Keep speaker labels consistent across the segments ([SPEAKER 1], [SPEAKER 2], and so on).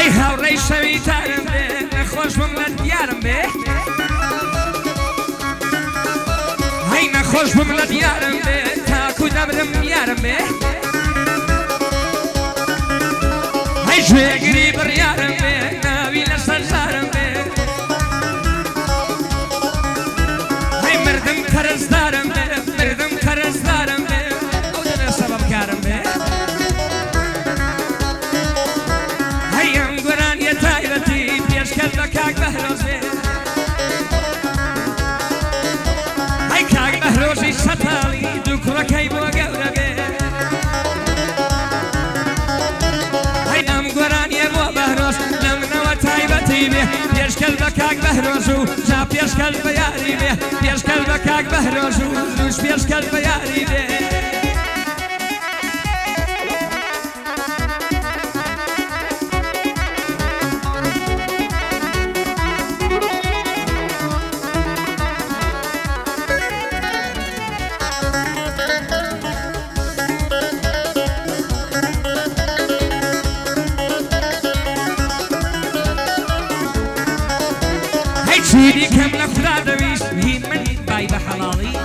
[SPEAKER 1] هەی هاوڕێی شەویتارم بێ نەخۆش بم لە دیارم بێ هەی نەخۆش بم لە دیارم بێ تاکو دەمرم یارم بێ هەی گوێگری بڕیارم بێ ناوی لەسەر زارم بێ هەی مردم کەرزدارم بێ مردم کەرزدارم بێ ئەو دەنە سەبەبکارم بێ هەی ئەم گۆرانیە تایبەتی پێشکەل بە کاک بەهرۆز بێ هەی کاک بەهرۆزی سەتاڵی دوو کوڕەکەی بۆ گەورە بێ هەی ئەم گۆرانیە بۆ بەهرۆز لە منەوە تایبەتی بێ پێشکەل بە کاک بەهرۆز و جا پێشکەل بە یاری بێ پێشکەل بە کاک بەهرۆز و دووش پێشکەل بە یاری بێ چیری کەم لە خوددا دەویست هین من بای بە حەڵاڵی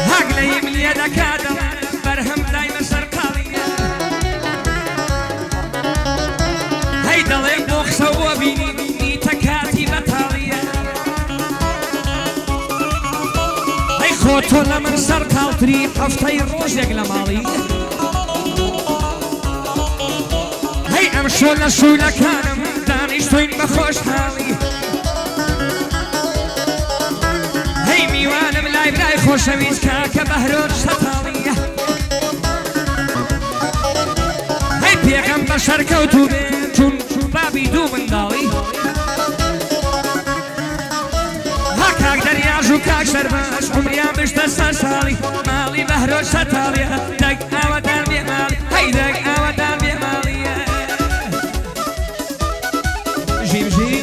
[SPEAKER 1] هاگ لە هیم لێ دەکاتەوە بەرهەم دایمە سەرقاڵیە هەی دەڵێ بۆ قسەوە بینی نیتە کاتی بەتاڵیە هەی خۆ تۆ لە من سەرقاڵتری هەفتەی ڕۆژێک لە ماڵی هەی ئەم شۆ لە شوولەکانم دانیشتوین بە خۆشحاڵی هەی میوانم لای برای خۆشەویست کاکە بەهرۆز سەتاڵیە هەی پێکەم بە شەرکەوتوو بێ چون بابی دوو منداڵی ها کاک دەریاژ و کاک سەرباش عمریان بشتە سەر ساڵی ماڵی بەهرۆز سەتاڵیە دەک ئاوەدان بێ ماڵی هەی دەک ئاوەدان بێ ماڵیە جيمجي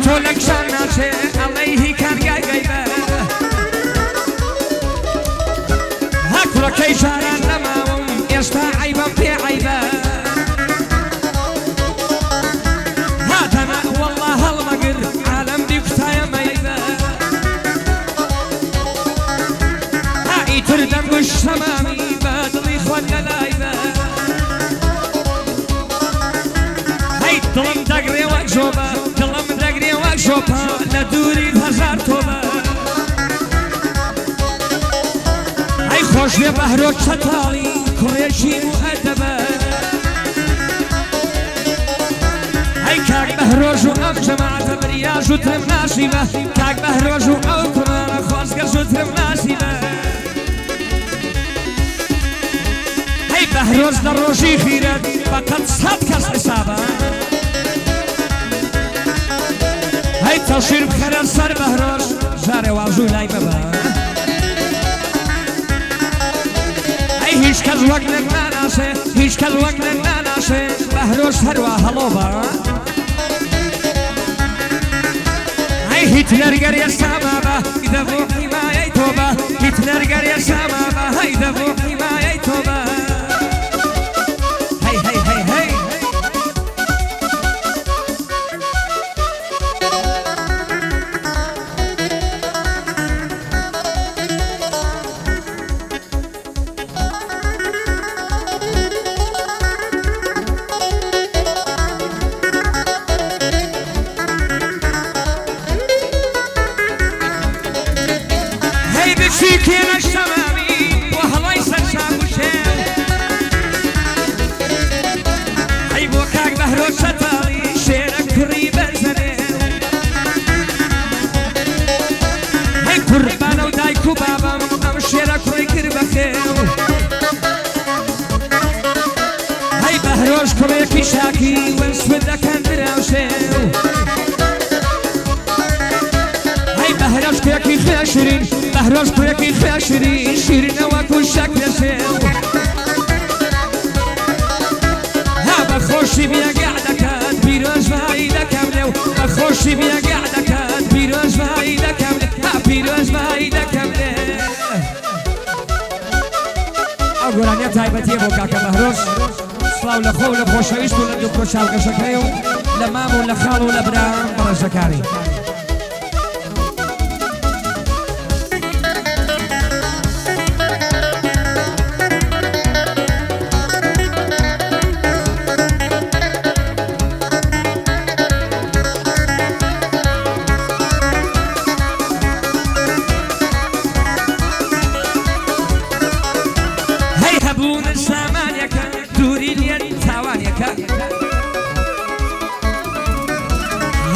[SPEAKER 1] تۆ لە کشان ناچێ ئەڵەیهی کارگای گەیبە ها کوڕەکەی جاران نەماوم ئێستا عەیبەم پێ عەیبە ها تەنە وەڵڵا هەڵمەگر عالەم دی کوتایە مەیبە ها ئیتر دەمگوش سەمامی بە دڵی خۆت لە لایبە هەی دڵم دەگرێ وەک جۆبە دڵم دەگرێ وەک ژۆپە لە دووری هەزار تۆبە ئەی خۆش بێ بەهرۆز سەتاڵی کوڕێکی موئەدەبە ئەی کاک بەهرۆز و ئەم جەماعەتە بریاژ و ترم ناسیبە کاک بەهرۆز و ئەو کوڕانە خۆزگەز و ترم ناسیبە ئەی بەهرۆز لە ڕۆژی خیرەت بەقەد 100 کەس حسابە هەی تەشیر بخەرە سەر بەهرۆز ژارێ واژوو لای بەبە ئەی هیچ کەس وەک لەک ناناسێ هیچ کەس وەک لەک ناناسێ بەهرۆز هەروە هەڵۆ بە ئەی هیتلەر گەرێ سامابە دەبۆ حیمایەی تۆ بە هیتلەر گەرێ سامابە هەی دەبۆ حیمایەی تۆ بە هەی هەی هەی هەی هەی بچی کێنە شەمامی بۆ هەڵای بهرۆژ کوڕێکی شاکی وەسفت دەکەن دراوشێ هەی بەهرۆژ کوڕێکی خوێشرین بەهرۆژ کوڕێکی خوێشرین شیرینەوەکو شەکرەشێ ها بەخۆشی بیەگەع دەکات پیرۆژبایی دەکەم لێو بەخۆشی بیەگەع دەکات پیرۆژبایی دەکەم لێ ها پیرۆژبایی دەکەم لێ ئەو گۆرانیە تایبەتیە بۆ کاکە بەهرۆژ سڵاو لە خۆ و لە خۆشەویست و لە دوو کۆچاوگەشەکەی و لە مام و لە خاڵ و لە برام بەڕێزەکانی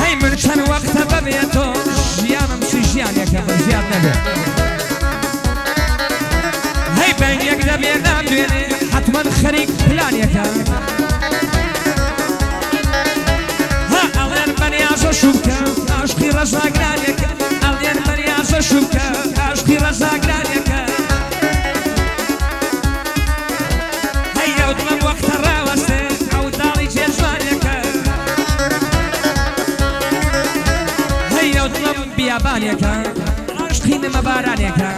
[SPEAKER 1] هەی من چەند وەختە ببێتۆ ژیانم چی ژیانێکە بەژیان نەبێ هەی بەنگێک دەبێ نامدوێنێ حتمەن خەریک پلانێکە ها ئەڵێن بەنیازە شووبکە عاشقی ڕەزاگرانێکە ئەڵێن بەنیازە شووبکە عاشقی ڕەزاگرانێکە هەی ئەو دڵم وەختە ڕاوەستێ ئەو داڵی جێژوانێکە دڵم بیابانێکە عاشقی نمە بارانێکە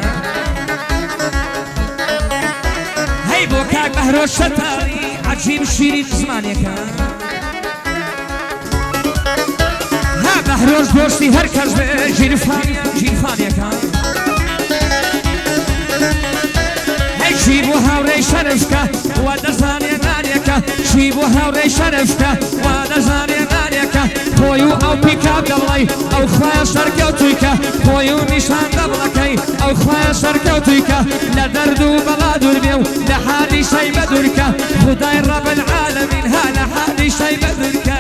[SPEAKER 1] هەی بۆ کاک بەهرۆژ شەتاڵی عەجیب شیرین زمانێکە ها بەهرۆژ دۆستی هەر کەس بێ ژیرفانیە ژیرفانێکە هەی چی بۆ هاوڕێی شەرفکە وا دەزانێ نانێکە چی بۆ هاوڕێی شەرفکە وا دەزانێ نانێکە خۆی و ئەو پیکاب دەڵی ئەو خوایە سەرکەوتوویکە خۆی و نیشان دەبڵەکەی ئەو خوایە سەرکەوتوویکە لە دەرد و بەڵا دوور بێ و لە حالی شەی بەدوورکە خودای ڕەب العالەمین ها لە حالی شەی بەدوورکە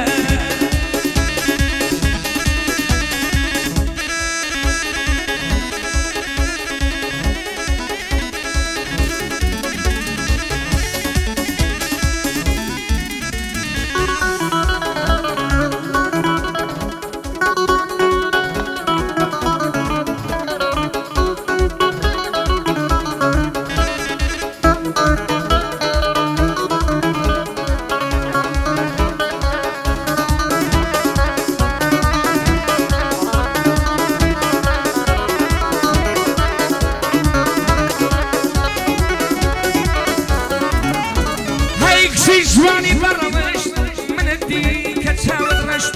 [SPEAKER 1] جوانی بەڕەوشت منت دی کە چاوت ڕشت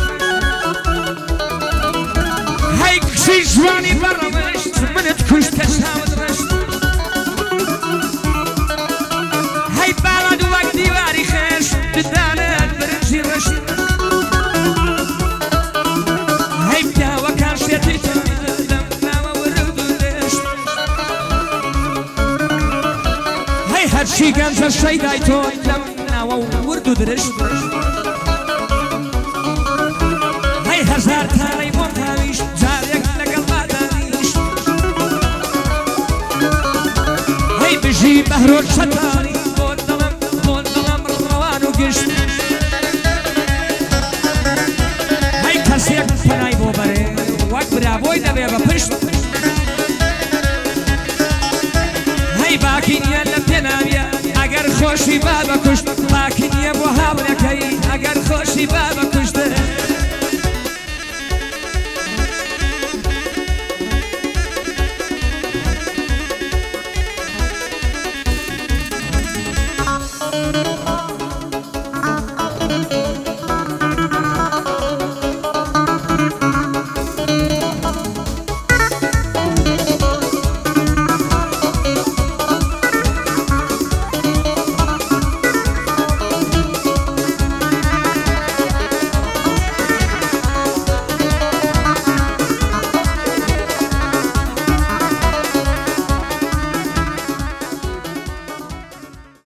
[SPEAKER 1] هەی کچی جوانی بەڕەوشت منت کوشت کە چاوت ڕشت هەی باڵاد وەک دیواری خێش ددانت برنجی ڕشت هەی پیاوەکان شێتی تۆ لەم ناوە ورد و دێشت هەی هەرچی گەنجە شەیدای تۆ لەم ورد و درشت هەی هەزار تاڵی بۆ تاویش جارێک لەگەڵ بادانیش هەی بژی بەهرۆژ شەتاڵی بۆ دڵم ڕەوان و گشت هەی کەسێک پەنای بۆ بەرێ وەک برابۆی دەبێ بە پشت هەی باکی نییە لە پێناویە ئەگەر خۆشی با بەکوشت باکی نییە بۆ هاوڕێکەی ئەگەر خۆشی با بە